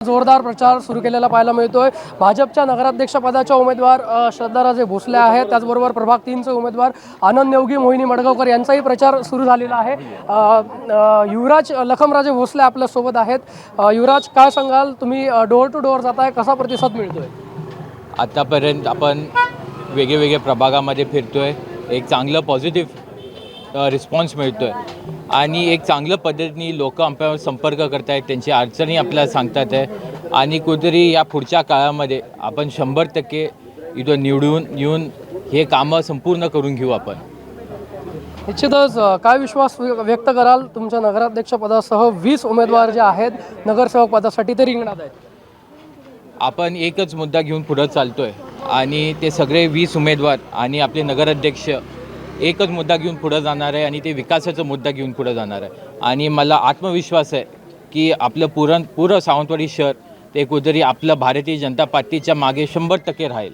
जोरदार प्रचार सुरू केलेला पाहायला मिळतोय। भाजपच्या नगराध्यक्षपदाच्या उमेदवार श्रद्धाराजे भोसले आहेत, त्याचबरोबर प्रभाग 3चे उमेदवार आनंद नेवगी, मोहिनी मडगावकर यांचाही प्रचार सुरू झालेला आहे। युवराज लखमराजे भोसले आपल्या सोबत आहेत। युवराज, काय सांगाल, तुम्ही डोर टू डोर जाताय, कसा प्रतिसाद मिळतोय? आतापर्यंत आपण वेगवेगळ्या प्रभागामध्ये फिरतोय, एक चांगलं पॉझिटिव्ह रिस्पॉन्स मिळतोय आणि एक चांगल्या पद्धतीने लोक आपल्यावर संपर्क करतायत, त्यांची अडचणी आपल्याला सांगतात आहे आणि कुठेतरी या पुढच्या काळामध्ये आपण 100% इथं निवडून येऊन हे कामं संपूर्ण करून घेऊ। आपण निश्चितच काय विश्वास व्यक्त कराल? तुमच्या नगराध्यक्षपदासह 20 उमेदवार जे आहेत नगरसेवक पदासाठी ते रिंगणात आहेत। आपण एकच मुद्दा घेऊन पुढे चालतोय आणि ते सगळे 20 उमेदवार आणि आपले नगराध्यक्ष एकच मुद्दा घेऊन पुढे जाणार आहे आणि ते विकासाचा मुद्दा घेऊन पुढे जाणार आहे। आणि मला आत्मविश्वास आहे की आपलं पूर्ण सावंतवाडी शहर ते कुठेतरी आपलं भारतीय जनता पार्टीच्या मागे 100% राहील।